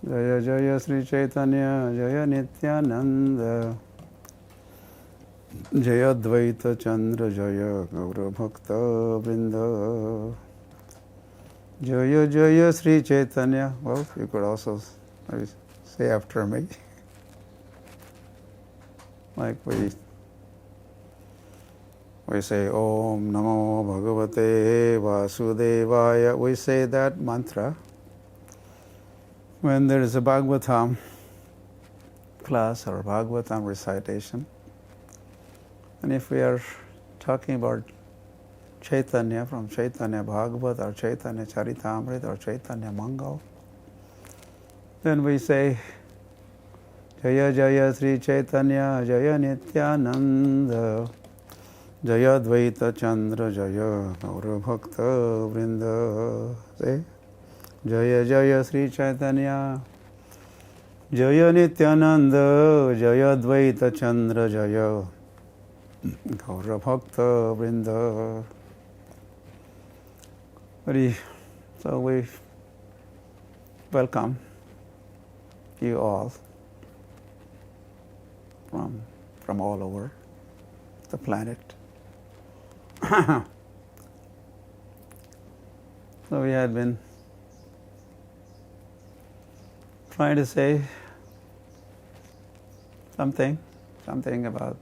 Jaya Jaya Sri Chaitanya Jaya Nityananda Jaya Dvaita Chandra Jaya Gaura Bhakta Vrinda Jaya Jaya Sri Chaitanya. Well, you could also maybe say after me, like we say Om Namo Bhagavate Vasudevaya. We say that mantra when there is a Bhagavatam class or Bhagavatam recitation. And if we are talking about Chaitanya from Chaitanya Bhagavat or Chaitanya Charitamrita or Chaitanya Mangal, then we say Jaya Jaya Sri Chaitanya Jaya Nityananda Jaya Dvaita Chandra Jaya Gaura Bhakta Vrinda. Say Jaya Jaya Sri Chaitanya Jaya Nityananda Jaya Dvaita Chandra Jaya Gaura Bhakta Vrinda. So we welcome you all from all over the planet. So we had been trying to say something about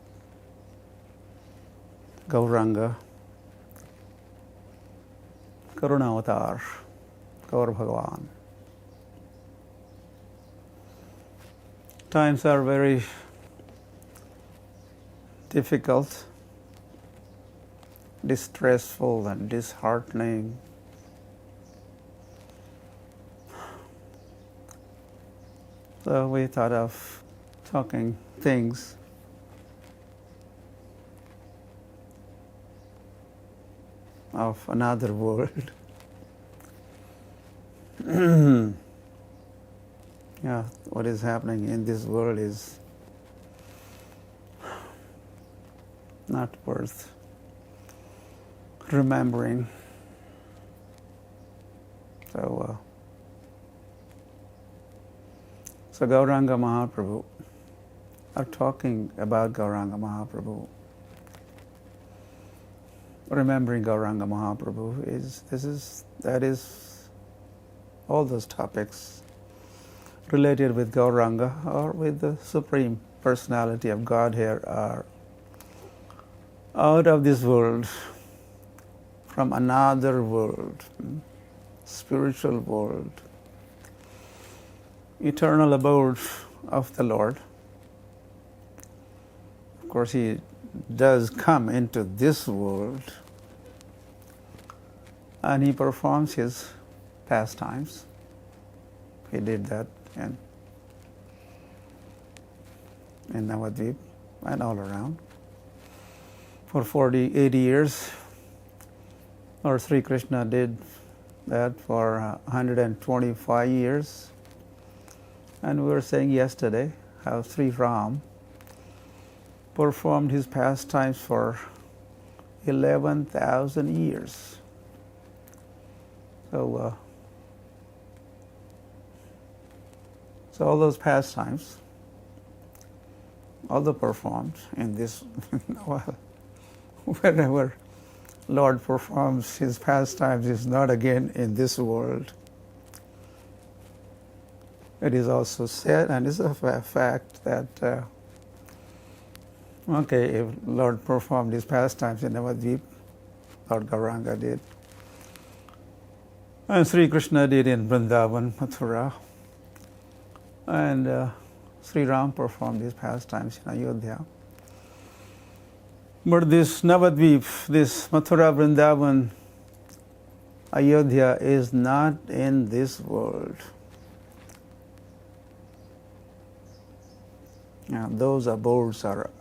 Gauranga, Karuna avatar, Gaura Bhagavan. Times are very difficult, distressful and disheartening. So we thought of talking things of another world. Yeah, what is happening in this world is not worth remembering. So Gauranga Mahaprabhu, are talking about Gauranga Mahaprabhu. Remembering Gauranga Mahaprabhu that is all those topics related with Gauranga or with the Supreme Personality of Godhead are out of this world, from another world, spiritual world, eternal abode of the Lord. Of course, He does come into this world and He performs His pastimes. He did that in Navadvip and all around for 80 years. Lord Sri Krishna did that for 125 years. And we were saying yesterday how Sri Ram performed his pastimes for 11,000 years. So all those pastimes, all the performed in this, wherever Lord performs His pastimes is not again in this world. It is also said, and it's a fact, that if Lord performed His pastimes in Navadvip, Lord Gauranga did, and Sri Krishna did in Vrindavan, Mathura, and Sri Ram performed His pastimes in Ayodhya. But this Navadvip, this Mathura, Vrindavan, Ayodhya is not in this world. Those abodes are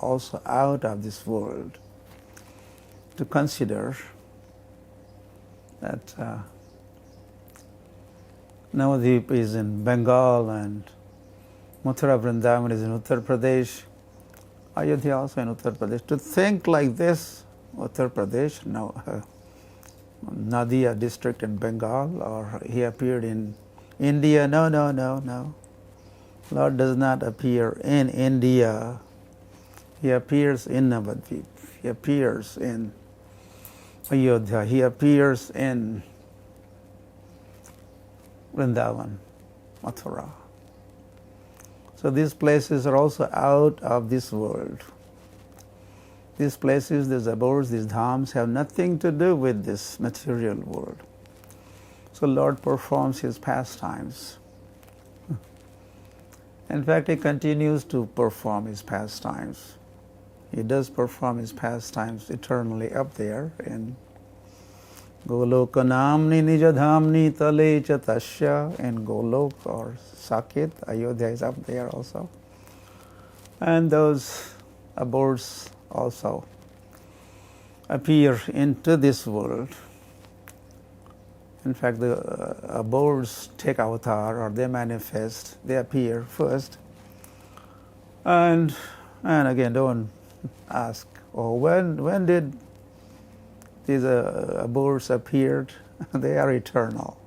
also out of this world. To consider that Navadvip is in Bengal and Mathura Vrindavan is in Uttar Pradesh, Ayodhya also in Uttar Pradesh. To think like this, Uttar Pradesh, Nadia district in Bengal, or he appeared in India, no. Lord does not appear in India. He appears in Navadvip. He appears in Ayodhya. He appears in Vrindavan, Mathura. So these places are also out of this world. These places, these abodes, these dhams have nothing to do with this material world. So Lord performs His pastimes. In fact, He continues to perform His pastimes. He does perform His pastimes eternally up there in Golokanamni Nijadhamni Tale Chatasya in Golok or Sakit. Ayodhya is up there also. And those abodes also appear into this world. In fact, the abodes take avatar or they manifest, they appear first. And again, don't ask, oh, when did these abodes appeared? They are eternal.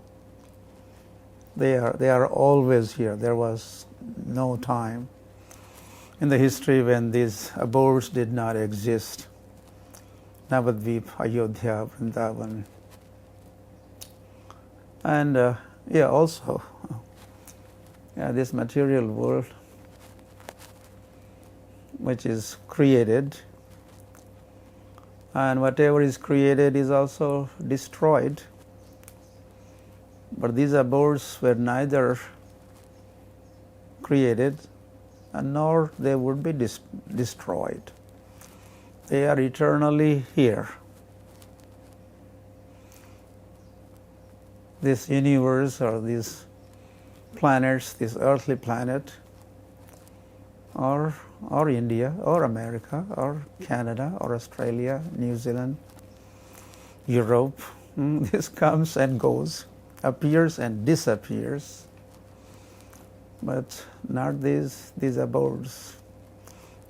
They are always here. There was no time in the history when these abodes did not exist. Navadvip, Ayodhya, Vrindavan. And also, this material world, which is created, and whatever is created is also destroyed. But these abodes were neither created nor they would be destroyed. They are eternally here. This universe or these planets, this earthly planet, or India, or America, or Canada, or Australia, New Zealand, Europe, this comes and goes, appears and disappears, but not these abodes.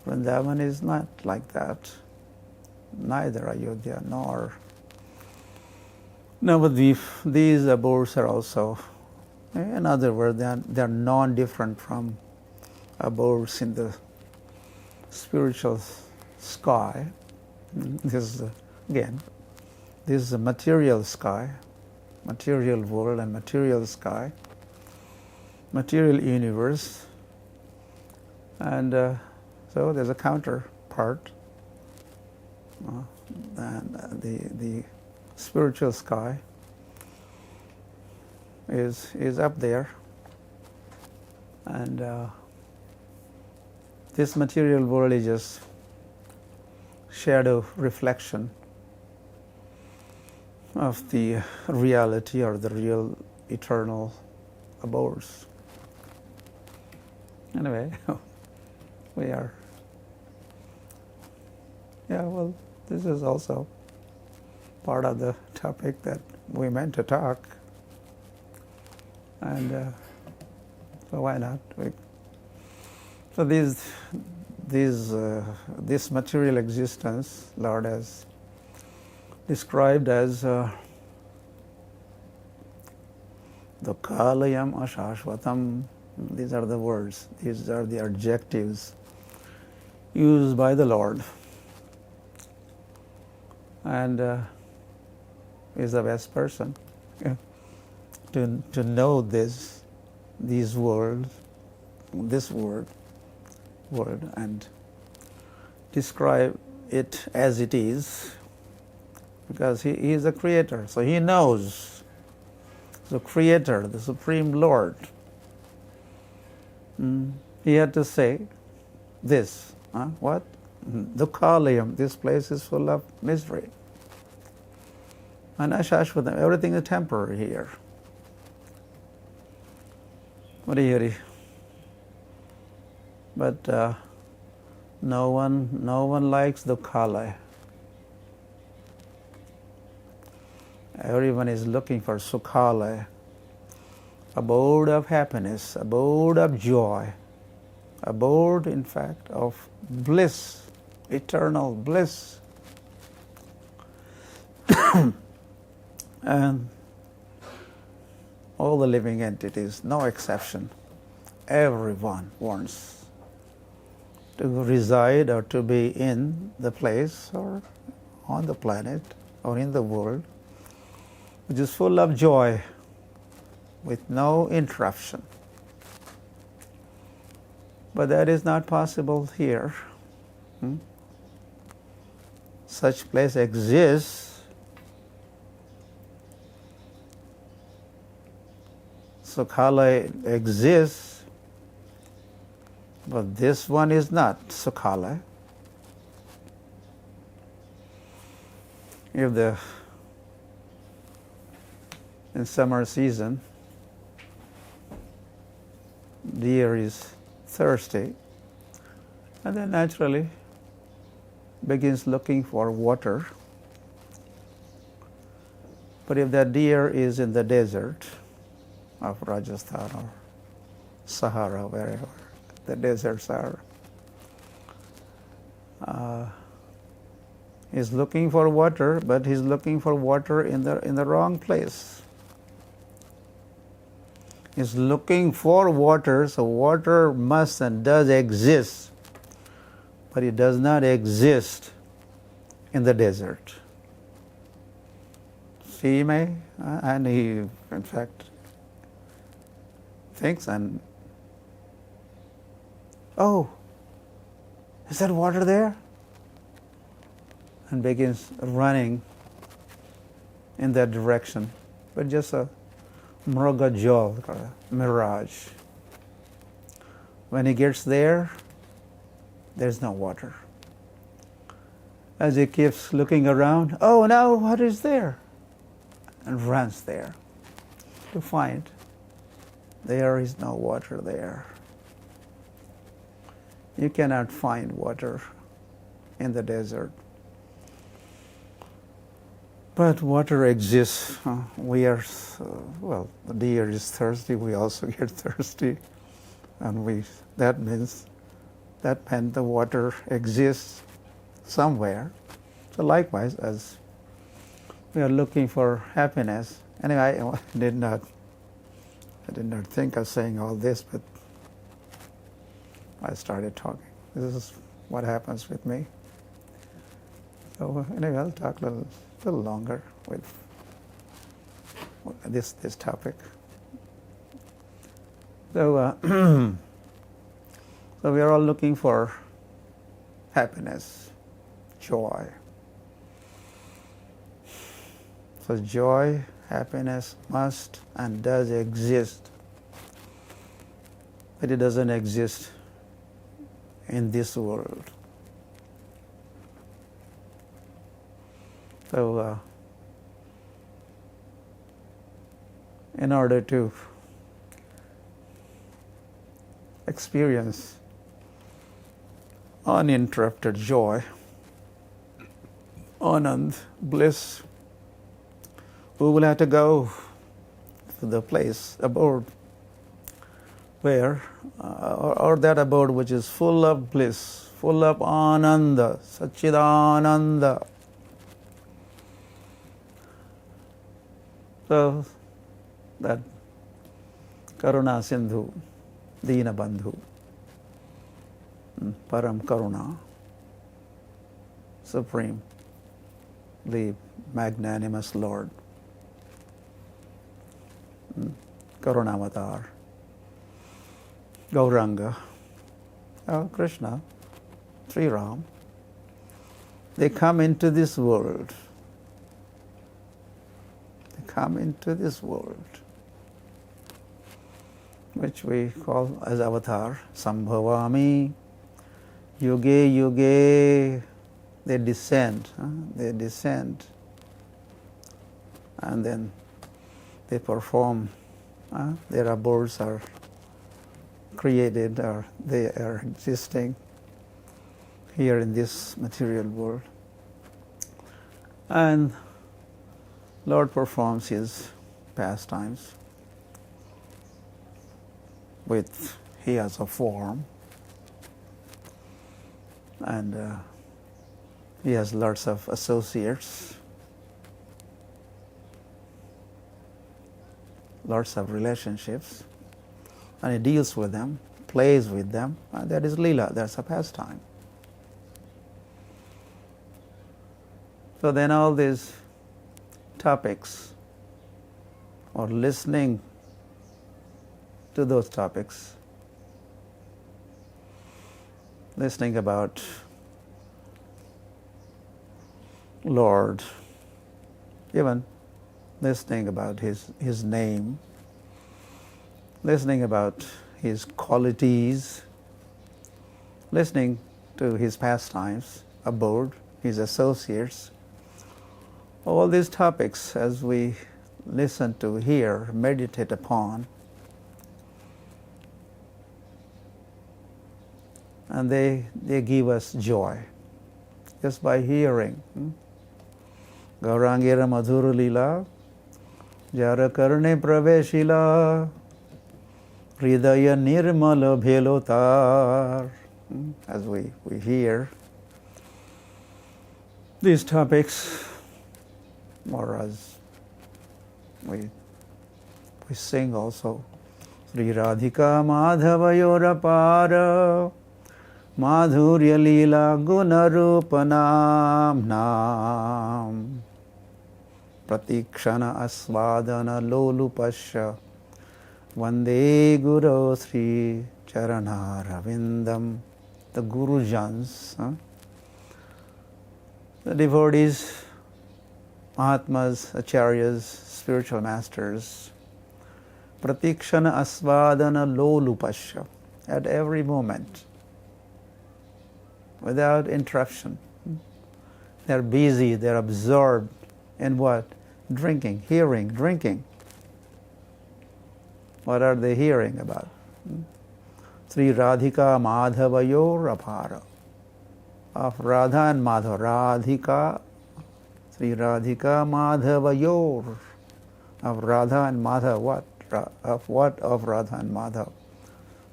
Vrindavan is not like that, neither Ayodhya nor Navadvip. These abodes are also, in other words, they are non-different from abodes in the spiritual sky. This is a material sky, material world and material sky, material universe, and so there's a counterpart, and the spiritual sky is up there, and this material world is just shadow reflection of the reality or the real eternal abodes. Anyway, we are, this is also part of the topic that we meant to talk, and so why not? So this material existence, Lord has described as dukkhalayam ashashvatam. These are the words, these are the adjectives used by the Lord, and is the best person to know these words, this word, and describe it as it is, because he is a creator, so he knows. The creator, the supreme Lord, he had to say this, what? Dukkhalayam, this place is full of misery. And ashashvatam, everything is temporary here. But no one likes dukkhalaya. Everyone is looking for sukhalaya, abode of happiness, abode of joy, abode, in fact, of bliss, eternal bliss. And all the living entities, no exception, everyone wants to reside or to be in the place or on the planet or in the world which is full of joy with no interruption. But that is not possible here. Such place exists. Sukhalaya exists, but this one is not Sukhalaya. If in summer season, deer is thirsty, and then naturally begins looking for water. But if that deer is in the desert of Rajasthan or Sahara, wherever the deserts are, he's looking for water, but he's looking for water in the wrong place. He's looking for water, so water must and does exist, but it does not exist in the desert. See me? And he, in fact, thinks and, oh, is there water there? And begins running in that direction, but just a mrugajal, mirage. When he gets there, there's no water. As he keeps looking around, oh no, what is there? And runs there to find there is no water there. You cannot find water in the desert. But water exists. We are, well, the deer is thirsty, we also get thirsty. And that meant the water exists somewhere. So likewise, as we are looking for happiness, anyway, I did not think of saying all this, but I started talking. This is what happens with me. So anyway, I'll talk a little longer with this topic. So, so we are all looking for happiness, joy. So joy, happiness must and does exist, but it doesn't exist in this world. So, in order to experience uninterrupted joy, anand, bliss, we will have to go to the place, abode, where, or that abode which is full of bliss, full of ananda, satchidananda. So, that Karuna Sindhu, Dina Bandhu, Param Karuna, Supreme, the magnanimous Lord, Karunavatar, Gauranga, Krishna, Sri Ram, they come into this world. Come into this world, which we call as avatar, Sambhavami, Yuge Yuge, they descend, and then they perform, their abodes are created, or they are existing here in this material world. And Lord performs his pastimes he has a form, and he has lots of associates, lots of relationships, and he deals with them, plays with them, and that is lila, that's a pastime. So then all these topics, or listening to those topics, listening about Lord, even listening about His name, listening about His qualities, listening to His pastimes, abode, His associates, all these topics as we listen to, hear, meditate upon, and they give us joy just by hearing. Gaurangira madhura lila, jara karne praveshila, hridaya nirmala bhelotar. As we hear these topics, or as we sing also, Sri Radhika Madhavayorapara Madhurya Lila Gunarupanam Nam Pratikshana Asvadana Lolupasya Vande Guru Sri Charanaravindam. The Gurujans, the devotees, Mahatmas, Acharyas, spiritual masters, Pratikshana Asvadana Lolupasya, at every moment, without interruption. They're busy, they're absorbed in what? Drinking, hearing, drinking. What are they hearing about? Sri Radhika Madhavayor Apara. Of Radha and Madhava. Radhika, Sri Radhika Madhavayor. Of Radha and Madhava. What? Of what? Of Radha and Madhava.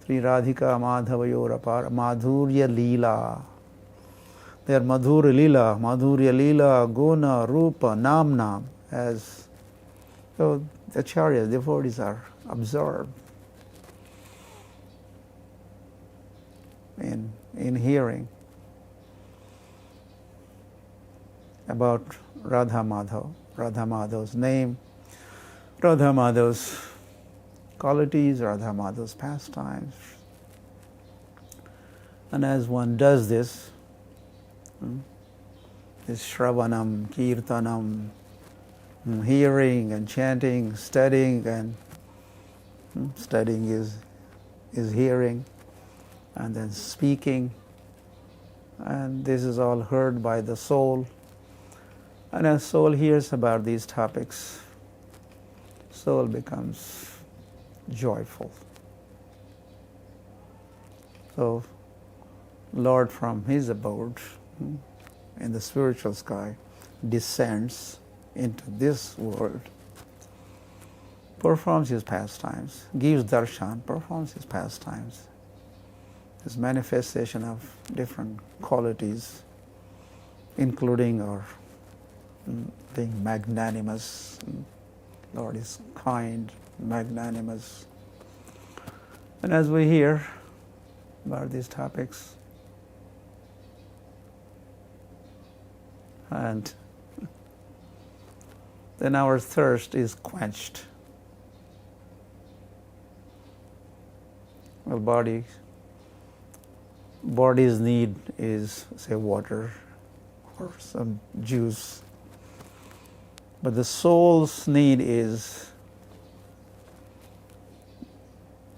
Sri Radhika Madhavayor Apara. Madhurya Leela. They are Madhurya Leela, Madhurya Leela, Guna, Rupa, Nam. As so the Acharyas, devotees are absorbed in hearing about Radha Madhava's name, Radha Madhava's qualities, Radha Madhava's pastimes. And as one does this Shravanam, Kirtanam, hearing and chanting, studying, and studying is hearing, and then speaking, and this is all heard by the soul. And as soul hears about these topics, soul becomes joyful. So Lord from His abode in the spiritual sky descends into this world, performs His pastimes, gives darshan, performs His pastimes, His manifestation of different qualities, including our being magnanimous. Lord is kind, magnanimous. And as we hear about these topics, and then our thirst is quenched. Well, body's need is, say, water or some juice, but the soul's need is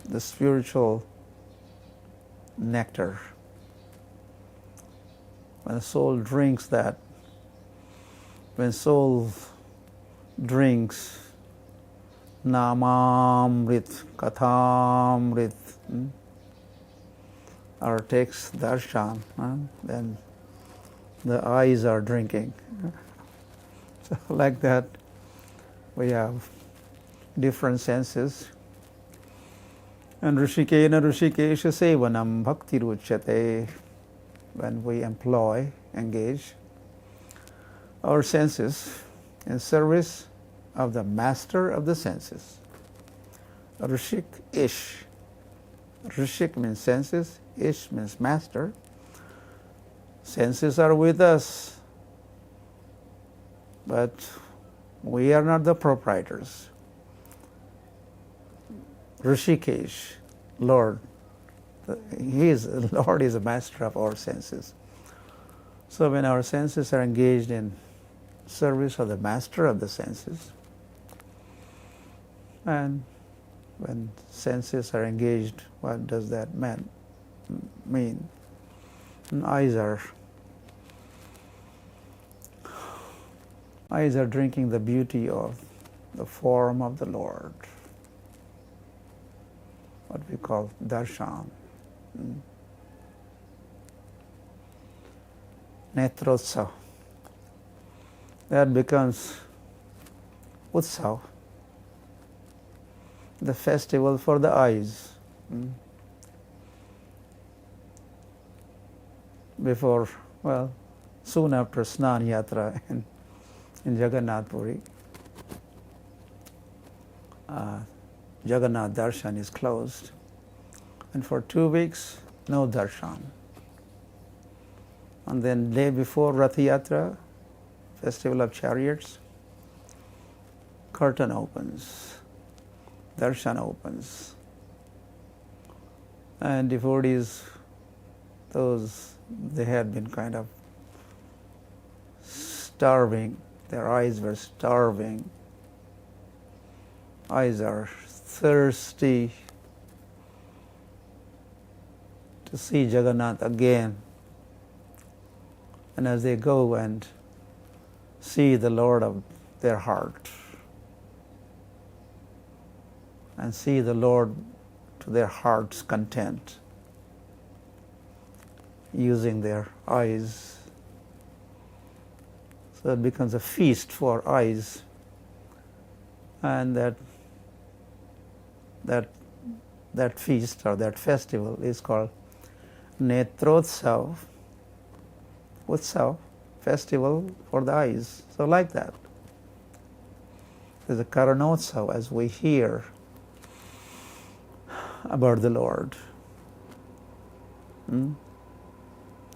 the spiritual nectar. When the soul drinks that, when soul drinks Namamrit, Kathamrit, or takes darshan, then the eyes are drinking. So like that, we have different senses. And Rishikena Rishikesha Sevanam Bhakti Ruchyate, when we engage our senses in service of the master of the senses. Rishik-ish. Rishik means senses, ish means master. Senses are with us, but we are not the proprietors. Rishikesh, Lord, Lord is a master of our senses. So when our senses are engaged in service of the master of the senses, and when senses are engaged, what does that mean? Eyes are drinking the beauty of the form of the Lord, what we call darshan. Netrotsav. That becomes utsav, the festival for the eyes. Soon after Snan Yatra in Jagannath Puri, Jagannath Darshan is closed, and for 2 weeks, no darshan. And then day before Rath Yatra, Festival of Chariots, curtain opens, darshan opens, and devotees, they had been kind of starving, their eyes were starving, eyes are thirsty to see Jagannath again. And as they go and see the Lord of their heart and see the Lord to their heart's content, using their eyes, so it becomes a feast for eyes, and that feast or that festival is called Netrotsav, Utsav, festival for the eyes. So like that. There's a Karunotsav as we hear about the Lord.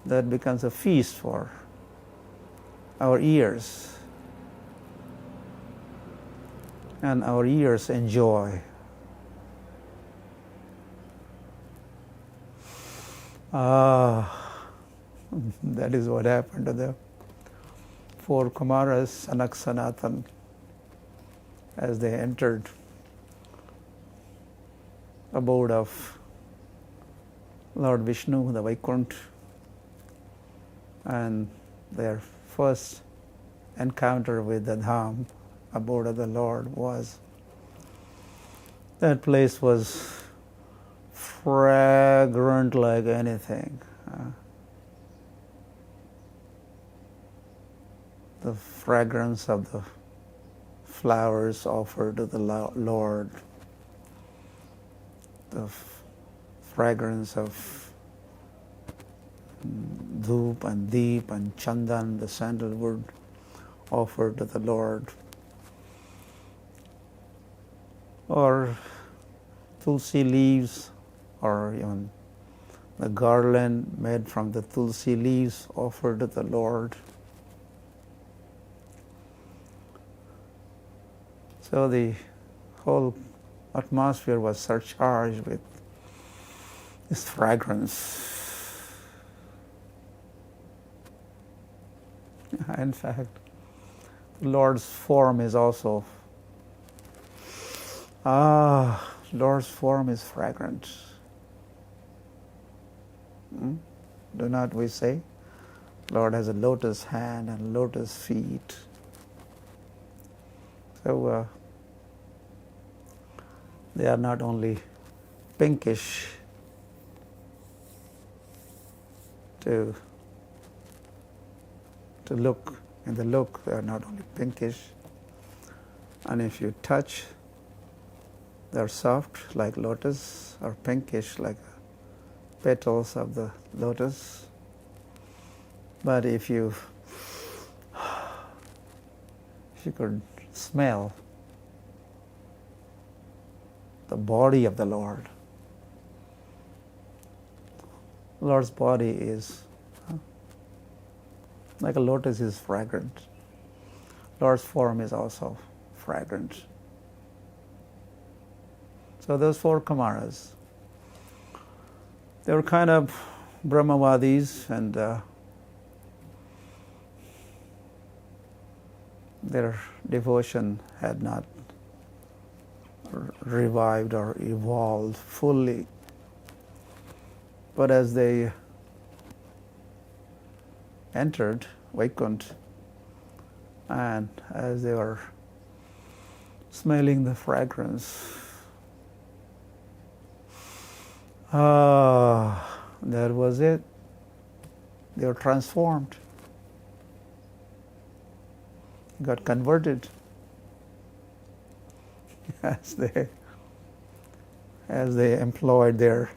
That becomes a feast for our ears. And our ears enjoy. That is what happened to the 4 Kumaras, Sanak Sanatan, as they entered abode of Lord Vishnu, the Vaikuntha, and their first encounter with the Dham, abode of the Lord, that place was fragrant like anything. The fragrance of the flowers offered to the Lord, the fragrance of dhoop and deep and chandan, the sandalwood offered to the Lord, or tulsi leaves, or even the garland made from the tulsi leaves offered to the Lord. So the whole atmosphere was surcharged with this fragrance. In fact, the Lord's form is also, Lord's form is fragrant. Do not we say? Lord has a lotus hand and lotus feet. So they are not only pinkish to look, in the look they are not only pinkish, and if you touch, they are soft like lotus, or pinkish like petals of the lotus. But if you could smell the body of the Lord. The Lord's body is like a lotus is fragrant. Lord's form is also fragrant. So those 4 Kumaras, they were kind of Brahmavadis, and their devotion had not revived or evolved fully. But as they entered Vaikuntha, and as they were smelling the fragrance, that was it. They were transformed, got converted as they employed their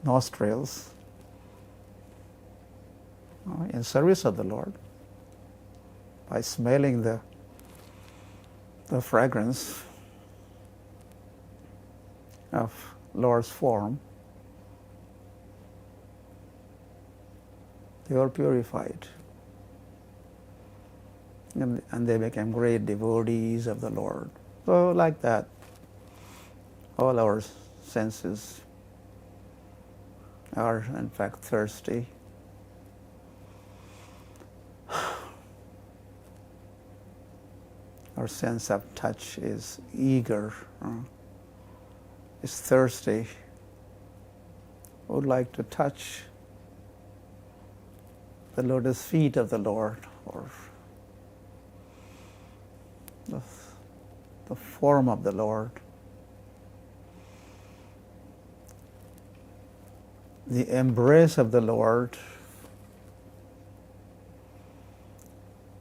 nostrils in service of the Lord by smelling the fragrance of Lord's form. They were purified, and they became great devotees of the Lord. So like that, all our senses are in fact thirsty. Our sense of touch is eager, is thirsty, would like to touch the lotus feet of the Lord, or the form of the Lord. The embrace of the Lord,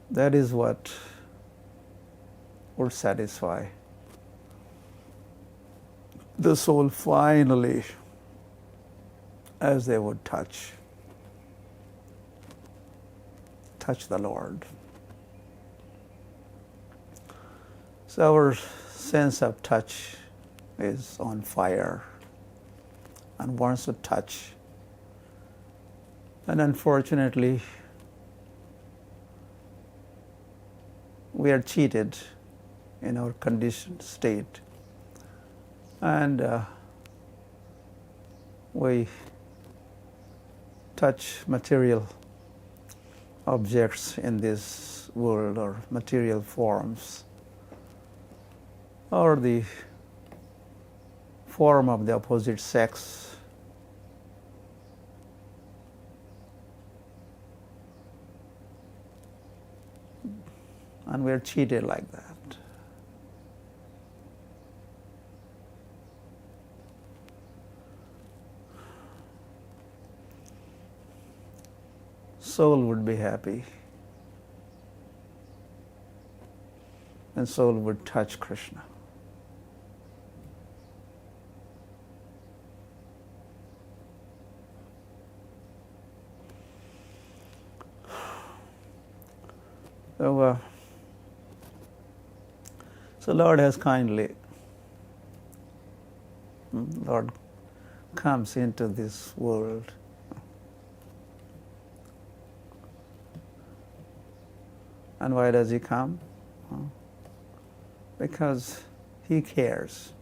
that is what will satisfy the soul finally, as they would touch the Lord. So our sense of touch is on fire and wants to touch. And unfortunately, we are cheated in our conditioned state, and we touch material objects in this world, or material forms, or the form of the opposite sex. And we're cheated like that. Soul would be happy, and soul would touch Krishna. So Lord has kindly, Lord comes into this world And why does He come? Because He cares.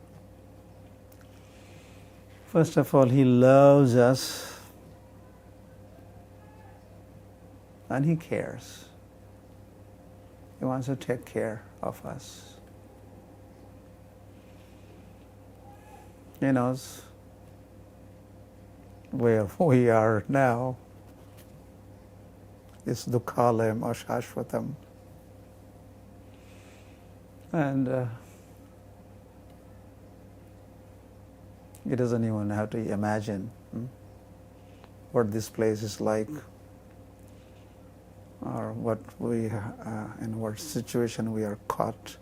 First of all, He loves us and He cares. He wants to take care of us. He knows where we are now. It's dukhalayam ashashvatam. And he doesn't even have to imagine what this place is like, or what in what situation we are caught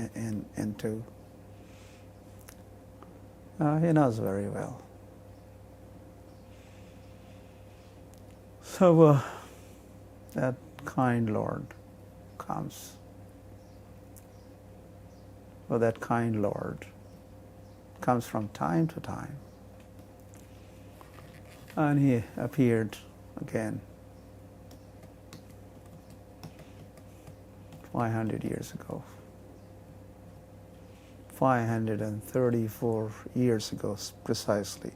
into. He knows very well. So that kind Lord comes So that kind Lord comes from time to time. And he appeared again 500 years ago. 534 years ago precisely,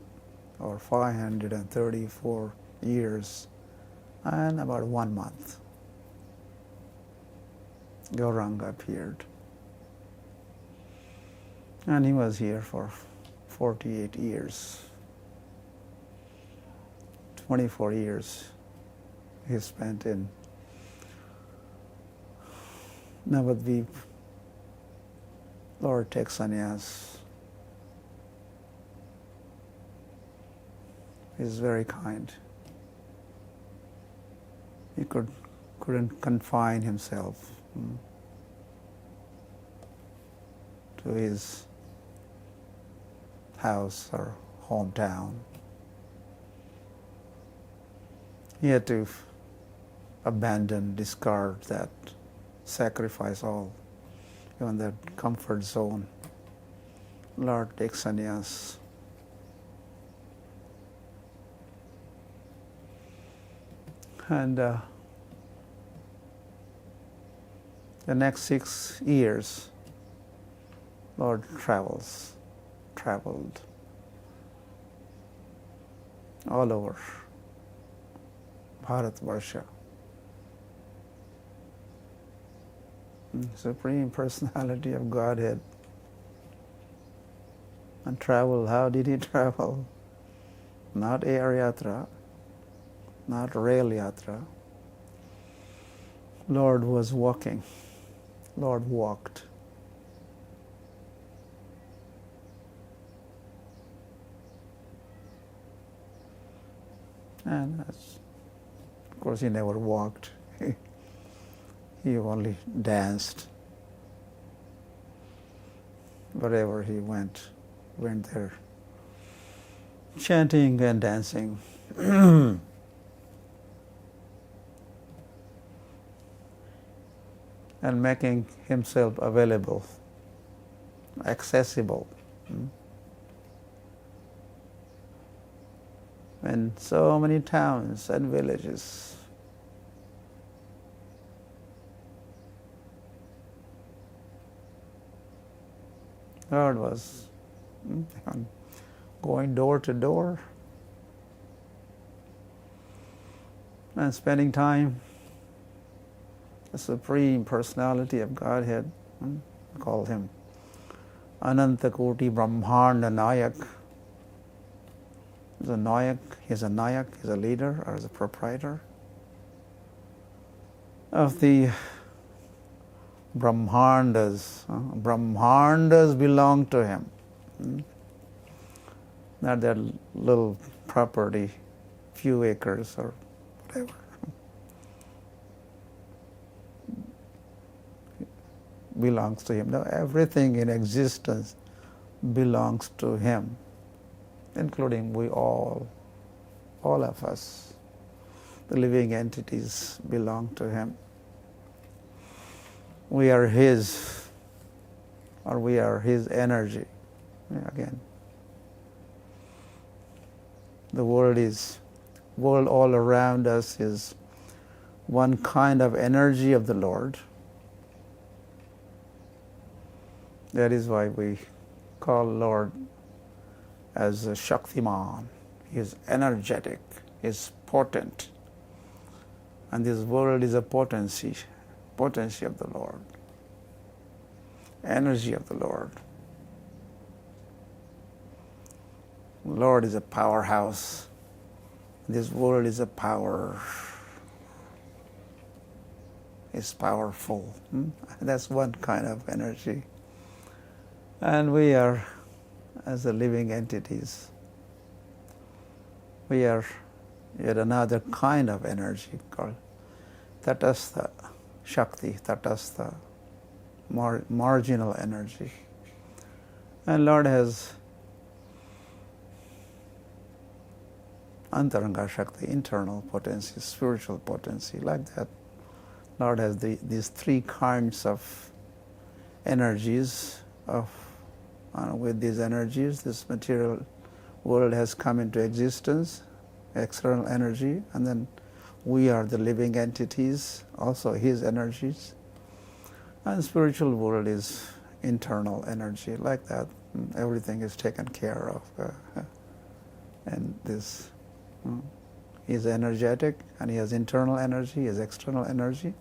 or 534 years and about 1 month, Gauranga appeared. And he was here for 48 years. 24 years he spent in Navadvip. Lord takes sannyas. He's very kind. He couldn't confine himself to his house or hometown. He had to abandon, discard that, sacrifice all, even that comfort zone. Lord takes sannyas. And the next 6 years, Lord traveled all over Bharatvarsha. Supreme Personality of Godhead. And travel, how did he travel? Not air yatra, not rail yatra. Lord was walking. Lord walked. And of course he never walked. He only danced. Wherever he went there chanting and dancing. And making himself available, accessible. In so many towns and villages. Lord was going door to door and spending time. The Supreme Personality of Godhead, call him Ananta Koti Brahmanda Nayak. He's a Nayak, he's a leader or as a proprietor of the Brahmandas. Brahmandas belong to him. Not that little property, few acres or whatever. Belongs to him. Now everything in existence belongs to him, including we all of us. The living entities belong to him. We are his, or we are his energy. Again, the world all around us is one kind of energy of the Lord. That is why we call Lord as a Shaktiman. He is energetic, he is potent. And this world is a potency of the Lord, energy of the Lord. Lord is a powerhouse. This world is a power. It's powerful. That's one kind of energy. And we are, as the living entities, we are yet another kind of energy called Tatastha Shakti, Tatastha, marginal energy. And Lord has Antaranga Shakti, internal potency, spiritual potency, like that. Lord has these three kinds of energies of with these energies. This material world has come into existence, external energy, and then we are the living entities, also his energies. And spiritual world is internal energy, like that. Everything is taken care of. And this, he's energetic, and he has internal energy, he has external energy.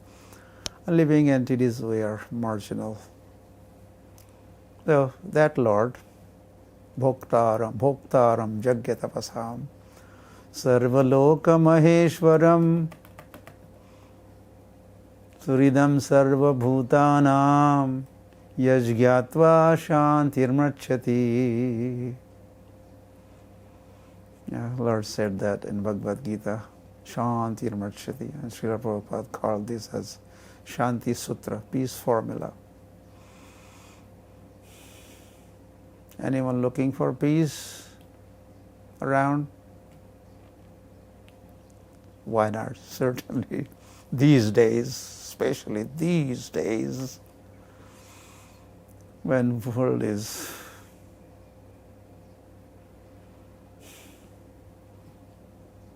And living entities, we are marginal. So that Lord, Bhoktaram Jagyatapasam, Sarvaloka Maheshwaram, Suridam Sarva Bhutanam, Yajgyatva Shantirmrachati. Lord said that in Bhagavad Gita, Shantirmrachati. And Srila Prabhupada called this as Shanti Sutra, peace formula. Anyone looking for peace around? Why not? Certainly these days, especially these days, when the world is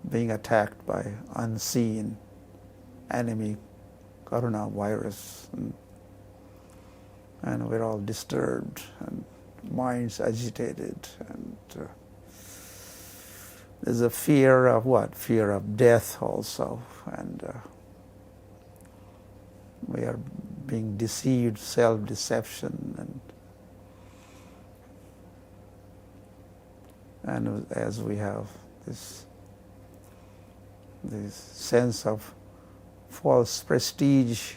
being attacked by unseen enemy, Karuna virus, and we're all disturbed and minds agitated, and there's a fear of what? Fear of death also, and we are being deceived, self-deception, and as we have this sense of false prestige.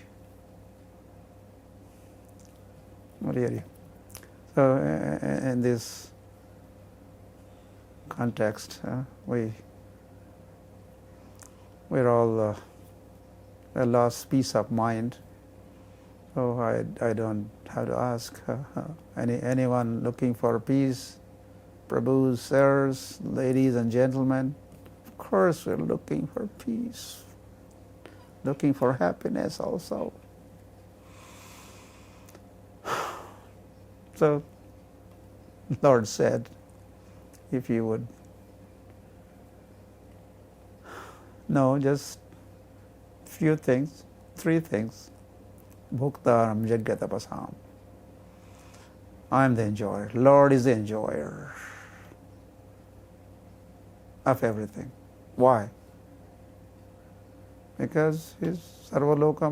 Really. So in this context, we're all lost peace of mind. So I don't have to ask anyone looking for peace, Prabhus, sirs, ladies and gentlemen. Of course, we're looking for peace, looking for happiness also. So, Lord said, if you would know just few things, 3 things. Bhoktaram Jagyatapasam. I am the enjoyer. Lord is the enjoyer of everything. Why? Because He's Sarvaloka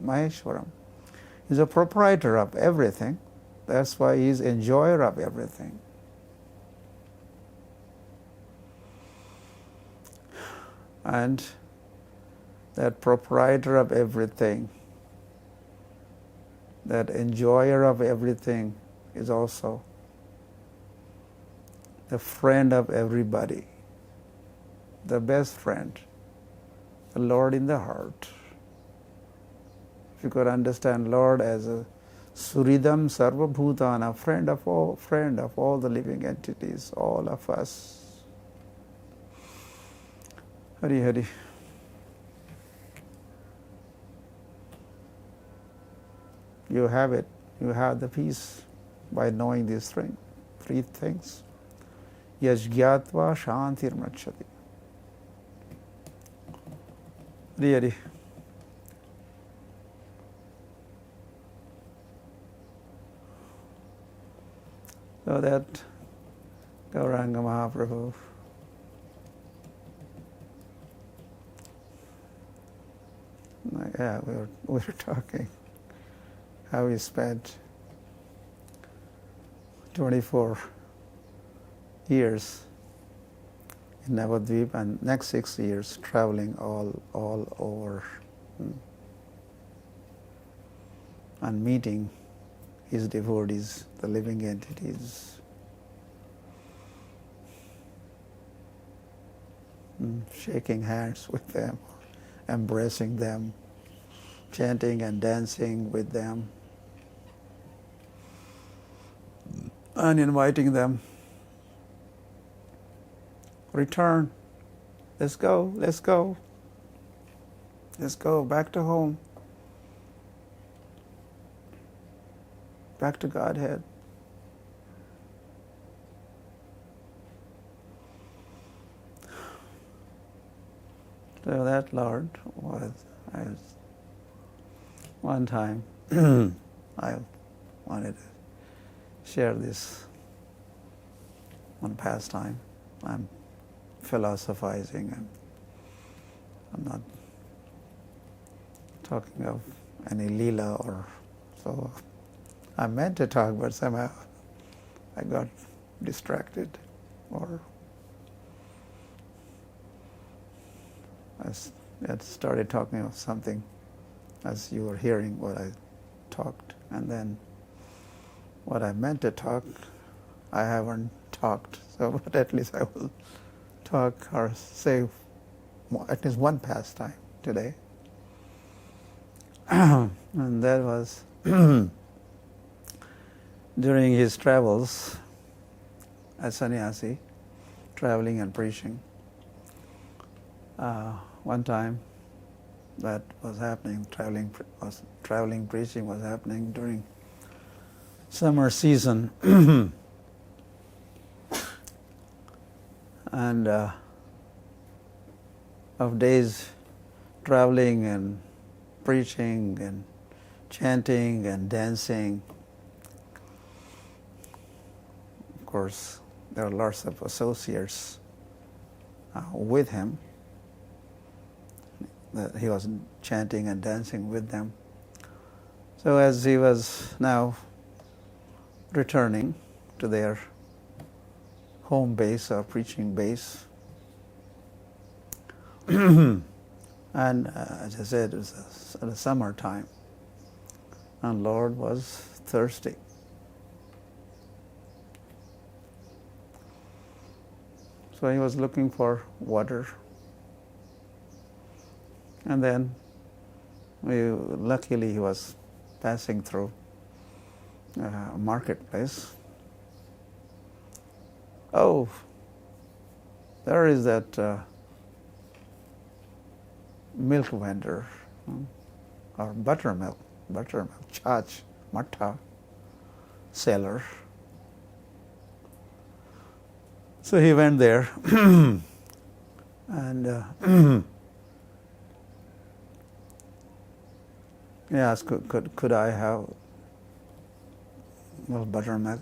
Maheshwaram. He's a proprietor of everything. That's why He's enjoyer of everything. And that proprietor of everything, that enjoyer of everything, is also the friend of everybody, the best friend, the Lord in the heart. If you could understand Lord as a Suridam Sarva Bhutana, friend of all the living entities, all of us. Hari Hari. You have it. You have the peace by knowing these 3 things. Yajgyatva Shantirmrachati. Hari Hari. So that Gauranga Mahaprabhu we were talking how he spent 24 years in Navadvip and next 6 years traveling all over and meeting his devotees, the living entities, shaking hands with them, embracing them, chanting and dancing with them, and inviting them, return, let's go back to home. back to Godhead. So that Lord was, one time, I wanted to share this one pastime. I'm philosophizing, and I'm not talking of any Leela or so. I meant to talk, but somehow I got distracted, or I had started talking of something as you were hearing what I talked, and then what I meant to talk, I haven't talked. So, but at least I will talk or say at least one pastime today. And that was during his travels as sannyasi, traveling and preaching. One time that was happening, traveling preaching was happening during summer season. And of days traveling and preaching and chanting and dancing. Of course, there are lots of associates with him, that he was chanting and dancing with them. So as he was now returning to their home base or preaching base, and as I said, it was the summertime, and Lord was thirsty. So he was looking for water. And then, luckily, he was passing through a marketplace. Oh, there is that milk vendor, or buttermilk, chach, matta seller. So he went there, and he asked, could I have buttermilk?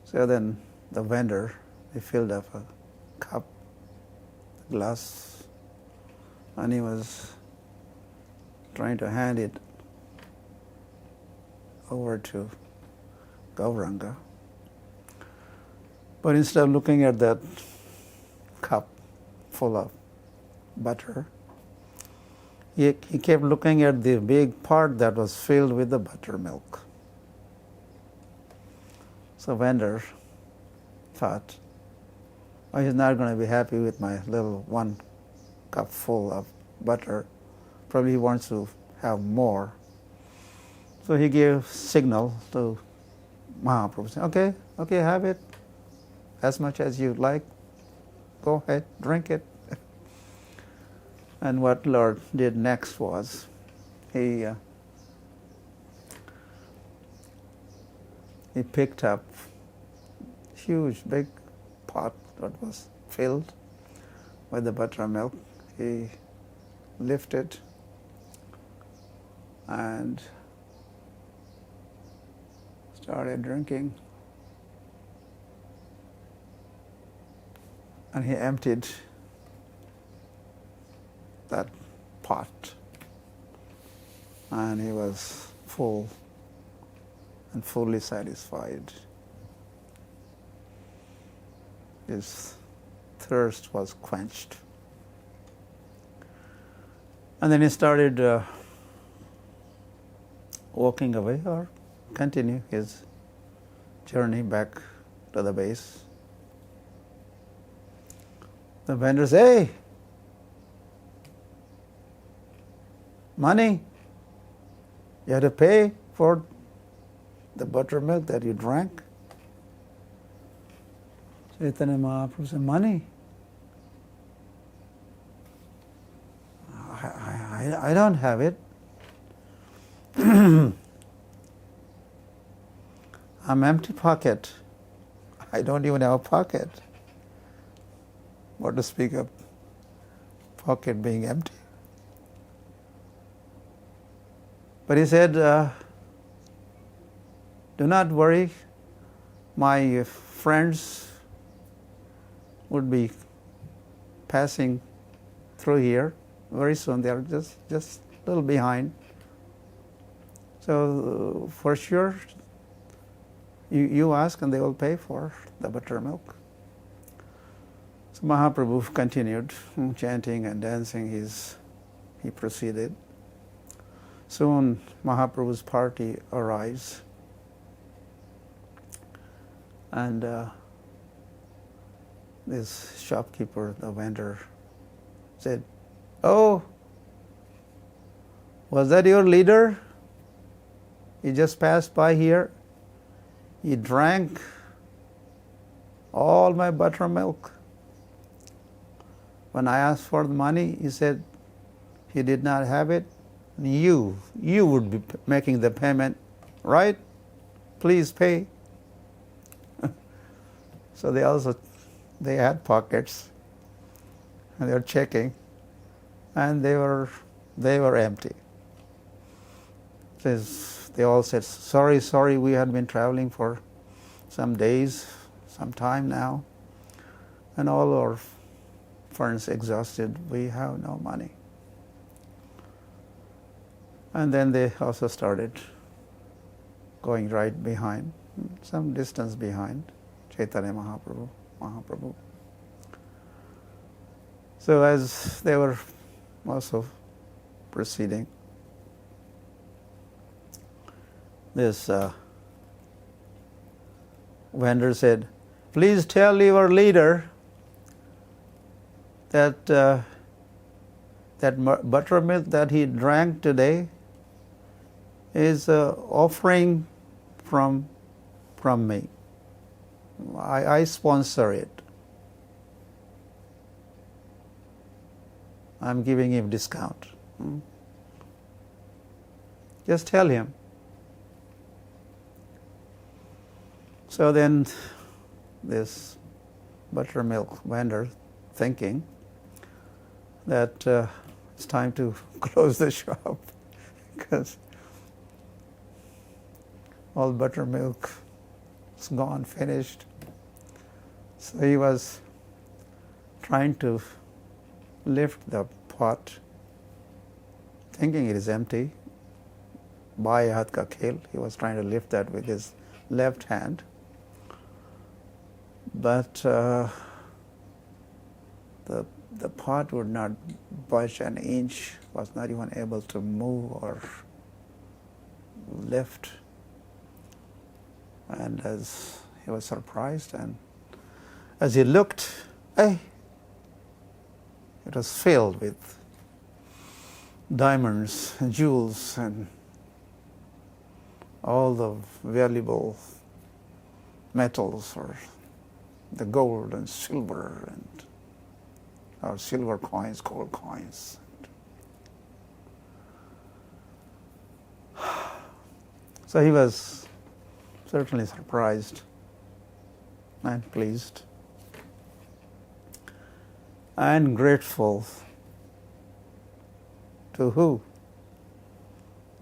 So then the vendor, he filled up a cup, glass, and he was trying to hand it over to Gauranga. But instead of looking at that cup full of butter, he kept looking at the big part that was filled with the buttermilk. So vendor thought, oh, he's not going to be happy with my little 1 cup full of butter. Probably he wants to have more. So he gave signal to Mahaprabhu, saying, okay, have it as much as you like. Go ahead, drink it. And what Lord did next was, he picked up huge, big pot that was filled with the buttermilk. He lifted and started drinking. And he emptied that pot, and he was full and fully satisfied. His thirst was quenched. And then he started walking away, or continue his journey back to the base. The vendor said, hey, money, you have to pay for the buttermilk that you drank. Chaitanya Mahaprabhu said, money? I don't have it. I'm empty pocket. I don't even have a pocket. What to speak of pocket being empty? But he said, do not worry, my friends would be passing through here very soon. They are just a little behind. So for sure, you ask and they will pay for the buttermilk. So Mahaprabhu continued chanting and dancing. He proceeded. Soon Mahaprabhu's party arrives, and this shopkeeper, the vendor, said, "Oh, was that your leader? He just passed by here. He drank all my buttermilk. When I asked for the money, he said he did not have it. You would be making the payment, right? Please pay." So they had pockets, and they were checking, and they were empty. They all said, sorry, we had been traveling for some days, some time now, and all our funds exhausted. We have no money. And then they also started going right behind, some distance behind Chaitanya Mahaprabhu. So as they were also proceeding, this vendor said, "Please tell your leader that that buttermilk that he drank today is offering from me. I sponsor it. I'm giving him discount. Just tell him." So then this buttermilk vendor, thinking that it's time to close the shop because all buttermilk is gone, finished. So he was trying to lift the pot, thinking it is empty. Bhai hath ka khel. He was trying to lift that with his left hand. But the pot would not budge an inch, was not even able to move or lift. And as he was surprised, and as he looked, it was filled with diamonds and jewels and all the valuable metals, or the gold and silver, and or silver coins, gold coins. So he was certainly surprised and pleased and grateful to who?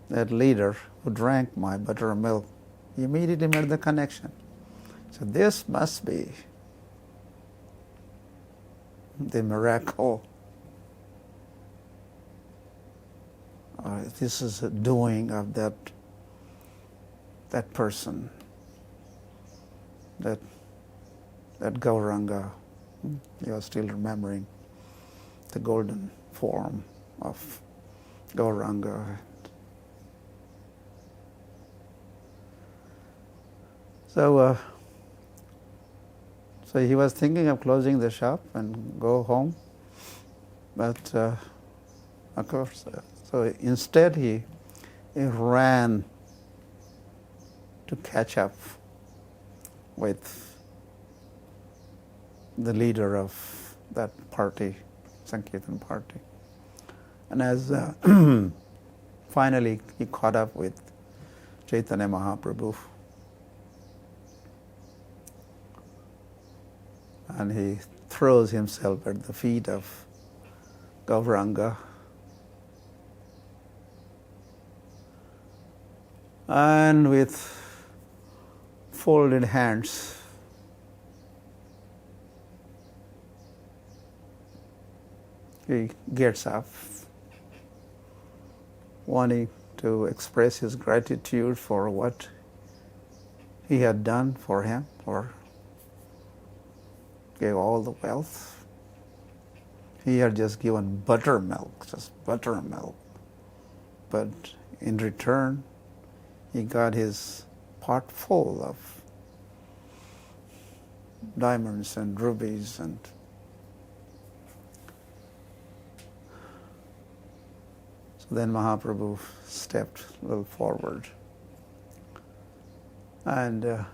That leader who drank my buttermilk. He immediately made the connection. So this must be the miracle. This is a doing of that person, that Gauranga. You are still remembering the golden form of Gauranga. So he was thinking of closing the shop and go home, but of course, so instead he ran to catch up with the leader of that party, Sankirtan party. And as finally he caught up with Chaitanya Mahaprabhu. And he throws himself at the feet of Gauranga. And with folded hands, he gets up, wanting to express his gratitude for what he had done for him, or gave all the wealth. He had just given buttermilk, just buttermilk. But in return, he got his pot full of diamonds and rubies. And so then Mahaprabhu stepped a little forward and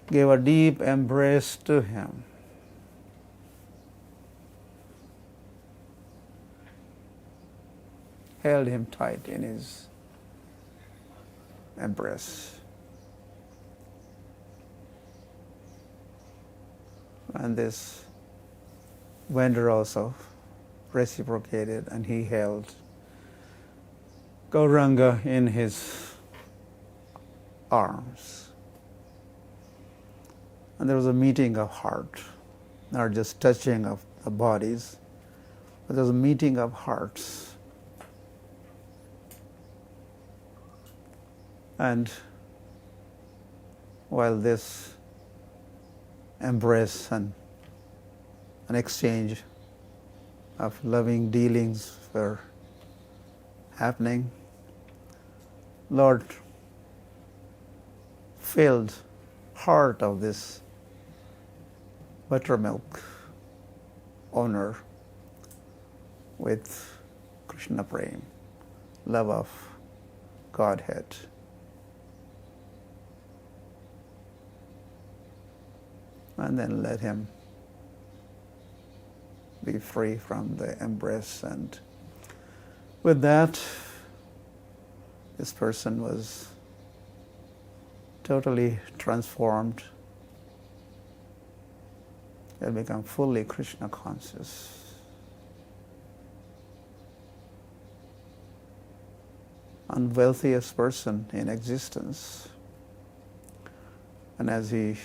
gave a deep embrace to him. Held him tight in his embrace. And this vendor also reciprocated, and he held Gauranga in his arms. And there was a meeting of heart, not just touching of the bodies, but there was a meeting of hearts. And while this embrace and an exchange of loving dealings were happening, Lord filled heart of this buttermilk owner with Krishna Prem, love of Godhead. And then let him be free from the embrace. And with that, this person was totally transformed and become fully Krishna conscious. Unwealthiest person in existence. And as he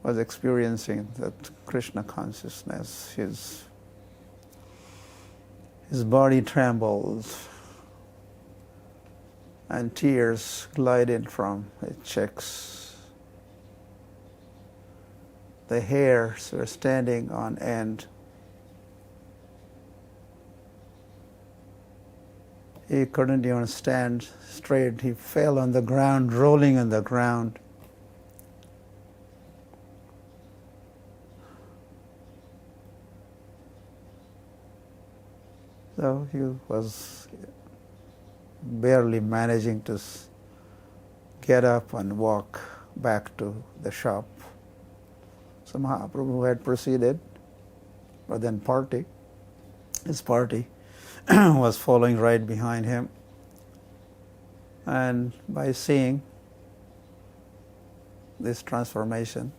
was experiencing that Krishna consciousness, his body trembled and tears glided from his cheeks. The hairs were standing on end. He couldn't even stand straight. He fell on the ground, rolling on the ground. So he was barely managing to get up and walk back to the shop. So Mahaprabhu had proceeded, but then his party was following right behind him. And by seeing this transformation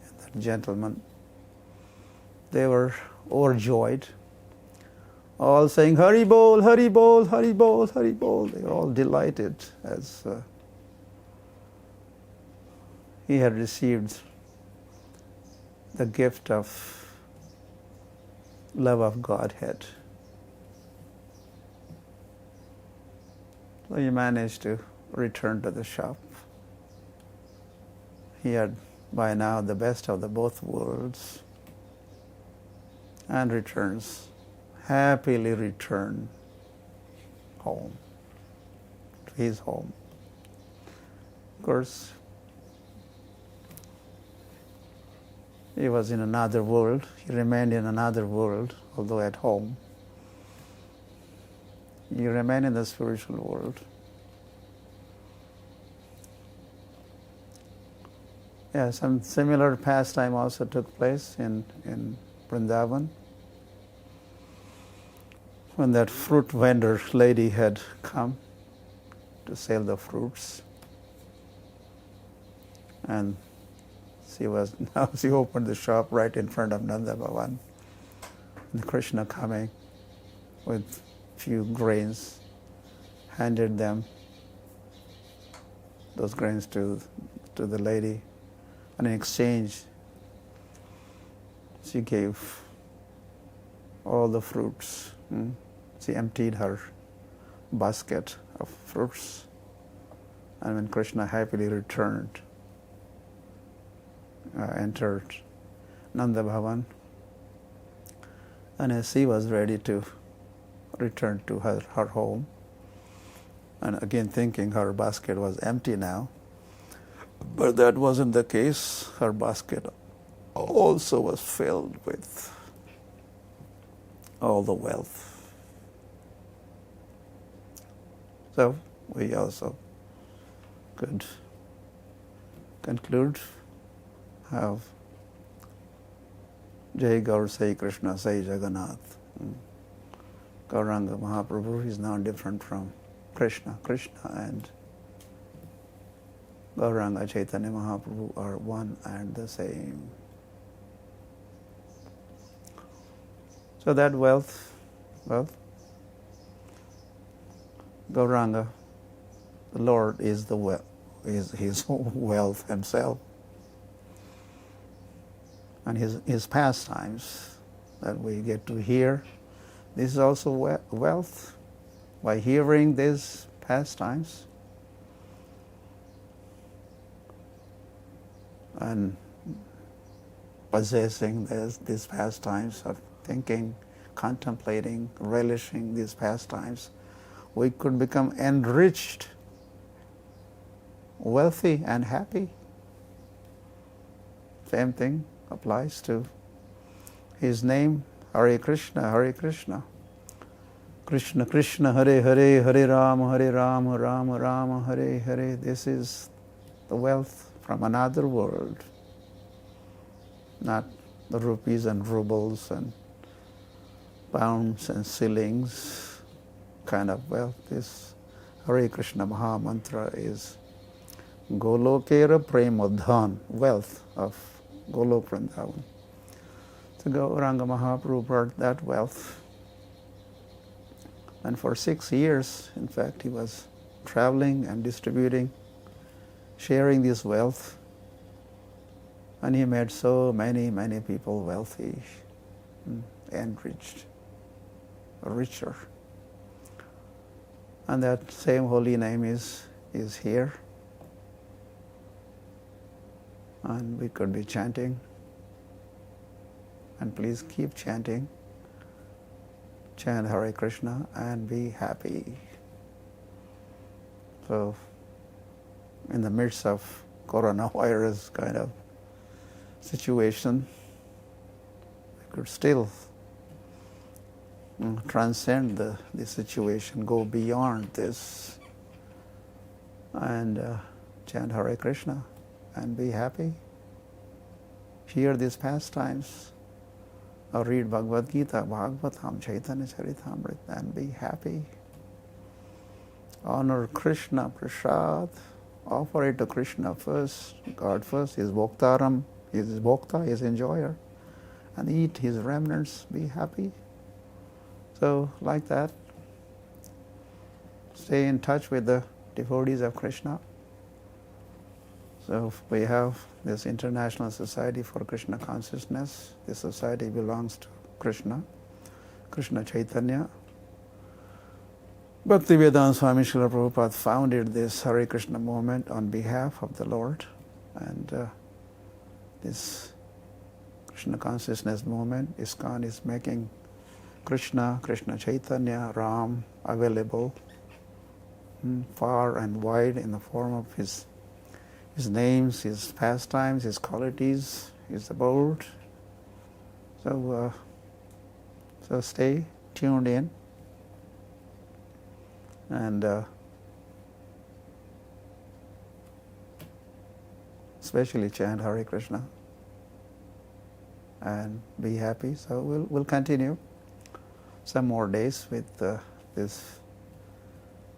in that gentleman, they were overjoyed, all saying, Hari Bol, Hari Bol, Hari Bol, Hari Bol. They were all delighted as he had received the gift of love of Godhead. So he managed to return to the shop. He had by now the best of the both worlds, and happily returned home, to his home. Of course, he was in another world. He remained in another world, although at home. He remained in the spiritual world. Yeah, some similar pastime also took place in Vrindavan. When that fruit vendor lady had come to sell the fruits. And she opened the shop right in front of Nanda Bhavan. And Krishna coming with few grains, handed them those grains to the lady, and in exchange she gave all the fruits. She emptied her basket of fruits, and when Krishna happily returned, entered Nanda Bhavan, and as she was ready to return to her home, and again thinking her basket was empty now, but that wasn't the case. Her basket also was filled with all the wealth. So we also could conclude how Jai Gaur Sai Krishna Sai Jagannath. Gauranga Mahaprabhu is now different from Krishna. Krishna and Gauranga Chaitanya Mahaprabhu are one and the same. So that wealth, Gauranga, the Lord is is his wealth himself. And his pastimes that we get to hear, this is also wealth. By hearing these pastimes and possessing these pastimes of thinking, contemplating, relishing these pastimes, we could become enriched, wealthy and happy. Same thing applies to his name, Hare Krishna, Hare Krishna. Krishna Krishna, Hare Hare, Hare Rama, Rama Rama, Hare Hare. This is the wealth from another world, not the rupees and rubles and pounds and shillings kind of wealth. This Hare Krishna Maha Mantra is Golokera Premodhan, wealth of Golok Vrindavan. So Gauranga Mahaprabhu brought that wealth. And for 6 years, in fact, he was traveling and distributing, sharing this wealth. And he made so many people wealthy, enriched, richer. And that same holy name is here. And we could be chanting. And please keep chanting. Chant Hare Krishna and be happy. So, in the midst of coronavirus kind of situation, we could still transcend the situation, go beyond this, and chant Hare Krishna and be happy. Hear these pastimes, or read Bhagavad Gita, Bhagavatam, Chaitanya Charitamrita, and be happy. Honor Krishna Prasad, offer it to Krishna first, God first, his Bhoktaram, his Bhokta, his enjoyer, and eat his remnants, be happy. So, like that, stay in touch with the devotees of Krishna. So we have this International Society for Krishna Consciousness. This society belongs to Krishna, Krishna Chaitanya. Bhaktivedanta Swami Srila Prabhupada founded this Hare Krishna movement on behalf of the Lord. And this Krishna Consciousness movement, ISKCON, is making Krishna, Krishna Chaitanya, Ram available far and wide in the form of his names, his pastimes, his qualities, his abode. So stay tuned in and especially chant Hare Krishna and be happy. So we'll continue some more days with this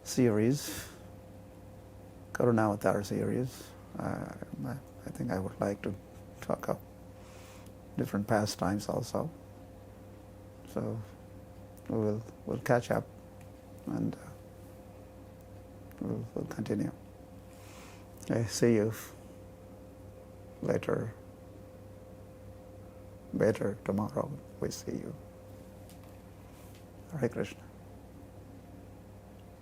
series Karuna Avatar series. I think I would like to talk of different pastimes also. So we'll catch up and we'll continue. Okay, see you later. Better tomorrow we see you. Hare Krishna.